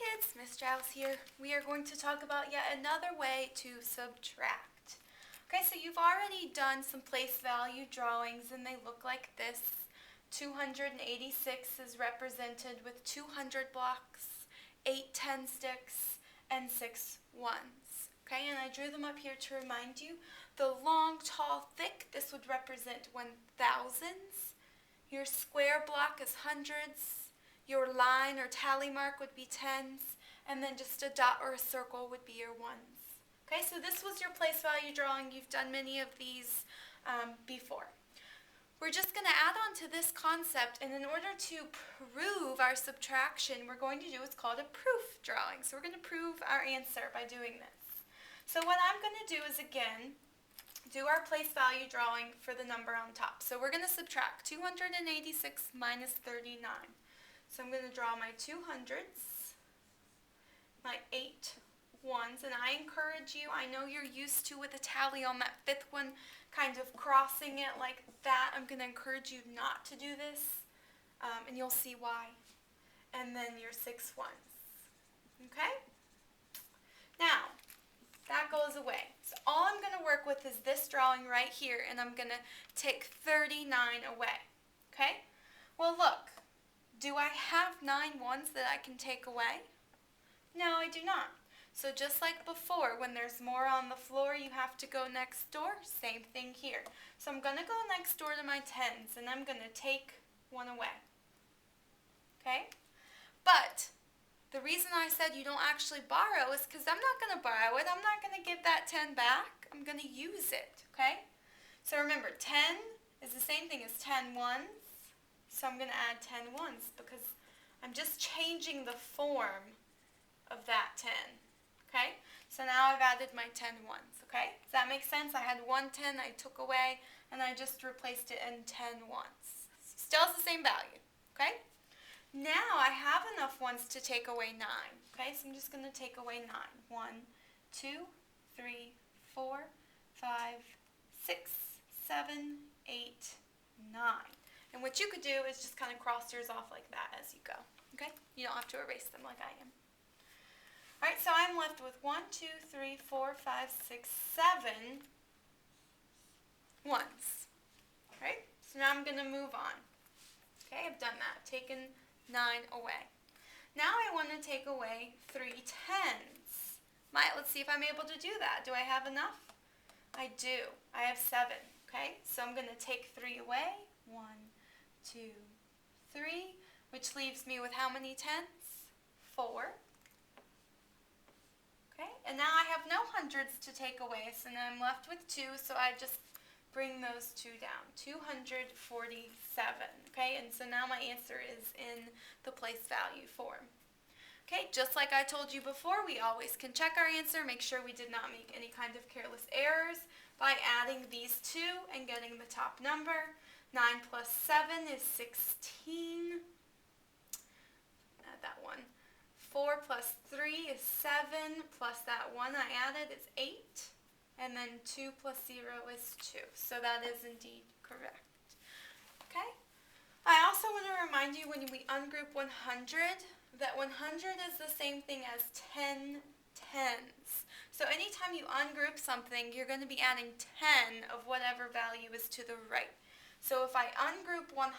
kids, Miss Giles here. We are going to talk about yet another way to subtract. Okay, so you've already done some place value drawings and they look like this. 286 is represented with 200 blocks, 8 10 sticks, and 6 ones. Okay, and I drew them up here to remind you. The long, tall, thick, this would represent 1000s. Your square block is hundreds. Your line or tally mark would be tens, and then just a dot or a circle would be your ones. Okay, so this was your place value drawing. You've done many of these before. We're just going to add on to this concept, and in order to prove our subtraction, we're going to do what's called a proof drawing. So we're going to prove our answer by doing this. So what I'm going to do is, again, do our place value drawing for the number on top. So we're going to subtract 286 minus 39. So I'm going to draw my 200s, my 8 ones, and I encourage you, I know you're used to with a tally on that fifth one, kind of crossing it like that. I'm going to encourage you not to do this, and you'll see why. And then your 6 ones. Okay? Now, that goes away. So all I'm going to work with is this drawing right here, and I'm going to take 39 away. Okay? Well, look. Do I have 9 ones that I can take away? No, I do not. So just like before, when there's more on the floor, you have to go next door. Same thing here. So I'm going to go next door to my 10s, and I'm going to take 1 away. Okay? But the reason I said you don't actually borrow is because I'm not going to borrow it. I'm not going to give that 10 back. I'm going to use it. Okay? So remember, 10 is the same thing as 10 ones. So I'm going to add 10 ones because I'm just changing the form of that 10. Okay? So now I've added my 10 ones. Okay? Does that make sense? I had 1 10 I took away, and I just replaced it in 10 ones. Still has the same value. Okay? Now I have enough ones to take away 9. Okay? So I'm just going to take away 9. 1, 2, 3, 4, 5, 6, 7, 8, 9. And what you could do is just kind of cross yours off like that as you go. Okay? You don't have to erase them like I am. Alright, so I'm left with 1, 2, 3, 4, 5, 6, 7 ones. Alright? So now I'm going to move on. Okay, I've done that. Taken 9 away. Now I want to take away 3 10s. Let's see if I'm able to do that. Do I have enough? I do. I have 7. Okay? So I'm going to take 3 away. 1, 2, 3, which leaves me with how many 10s? 4. Okay, and now I have no hundreds to take away, so now I'm left with 2, so I just bring those 2 down. 247. Okay, and so now my answer is in the place value form. Okay, just like I told you before, we always can check our answer, make sure we did not make any kind of careless errors by adding these 2 and getting the top number. 9 plus 7 is 16. Add that 1. 4 plus 3 is 7, plus that 1 I added is 8. And then 2 plus 0 is 2. So that is indeed correct. Okay? I also want to remind you when we ungroup 100, that 100 is the same thing as 10 tens. So anytime you ungroup something, you're going to be adding 10 of whatever value is to the right. So if I ungroup 100,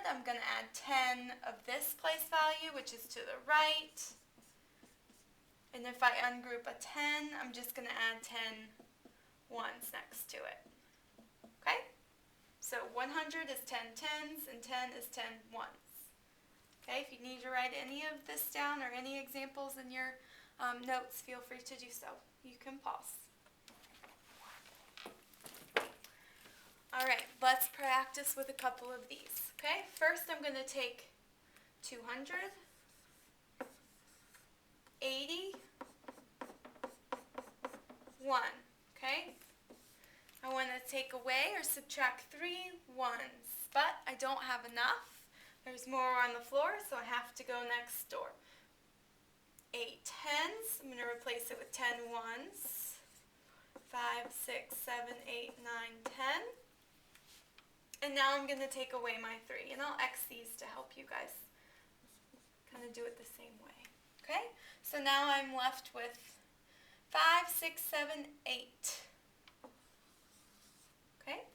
I'm going to add 10 of this place value, which is to the right. And if I ungroup a 10, I'm just going to add 10 ones next to it. Okay? So 100 is 10 tens, and 10 is 10 ones. Okay? If you need to write any of this down or any examples in your notes, feel free to do so. You can pause. Alright, let's practice with a couple of these. Okay, first I'm going to take 200, 80, 1. Okay, I want to take away or subtract 3 ones, but I don't have enough. There's more on the floor, so I have to go next door. 8 10s, I'm going to replace it with 10 ones. 5, 6, 7, 8, 9, 10. And now I'm going to take away my 3, and I'll X these to help you guys kind of do it the same way. Okay, so now I'm left with 5, 6, 7, 8. Okay,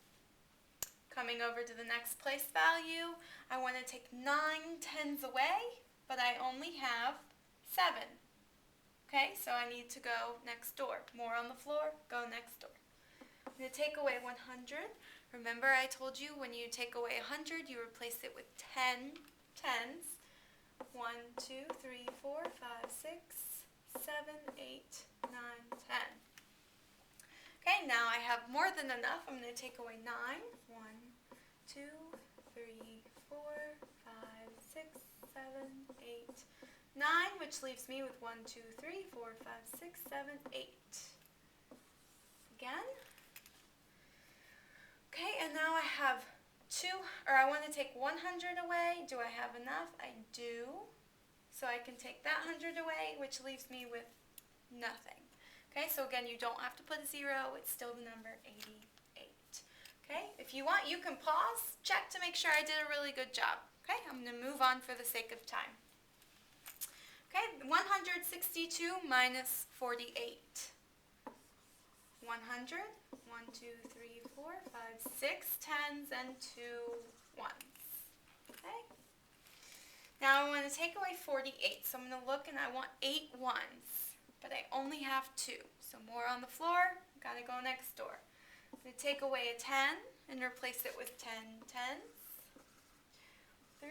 coming over to the next place value, I want to take 9 tens away, but I only have 7. Okay, so I need to go next door. More on the floor, go next door. I'm going to take away 100. Remember I told you when you take away 100, you replace it with 10 tens. 1, 2, 3, 4, 5, 6, 7, 8, 9, 10. Okay, now I have more than enough. I'm going to take away 9. 1, 2, 3, 4, 5, 6, 7, 8, 9, which leaves me with 1, 2, 3, 4, 5, 6, 7, 8. Again. Okay, and now I have I want to take 100 away. Do I have enough? I do. So I can take that 100 away, which leaves me with nothing. Okay, so again, you don't have to put a 0. It's still the number 88. Okay, if you want, you can pause, check to make sure I did a really good job. Okay, I'm going to move on for the sake of time. Okay, 162 minus 48. 100, 1, 2, 3, 4, 5, 6 tens, and 2 ones. Okay? Now I want to take away 48, so I'm going to look and I want 8 ones, but I only have 2. So more on the floor, got to go next door. I'm going to take away a 10 and replace it with 10 tens. 3,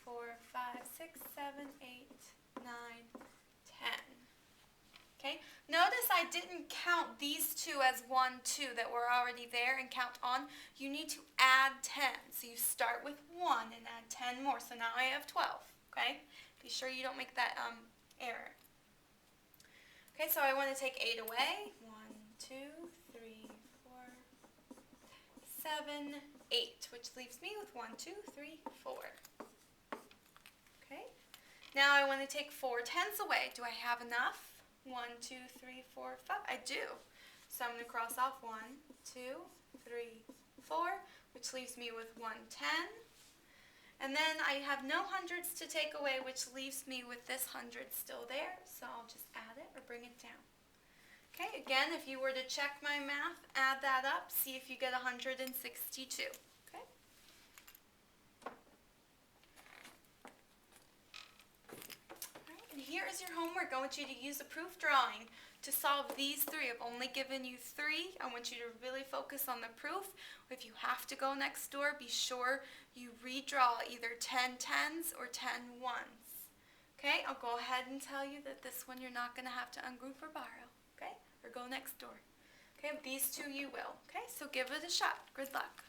4, 5, 6, 7, 8, 9, 10. Okay, notice I didn't count these two as 1, 2 that were already there and count on. You need to add 10. So you start with 1 and add 10 more. So now I have 12. Okay, be sure you don't make that error. Okay, so I want to take 8 away. 1, 2, 3, 4, 7, 8, which leaves me with 1, 2, 3, 4. Okay, now I want to take 4 tens away. Do I have enough? 1, 2, 3, 4, 5. I do. So I'm going to cross off 1, 2, 3, 4, which leaves me with 1 10. And then I have no hundreds to take away, which leaves me with this 100 still there. So I'll just add it or bring it down. Okay, again, if you were to check my math, add that up, see if you get 162. Okay? And here is your homework. I want you to use a proof drawing to solve these 3. I've only given you 3. I want you to really focus on the proof. If you have to go next door, be sure you redraw either 10 tens or 10 ones. Okay, I'll go ahead and tell you that this one you're not going to have to ungroup or borrow. Okay, or go next door. Okay, these 2 you will. Okay, so give it a shot. Good luck.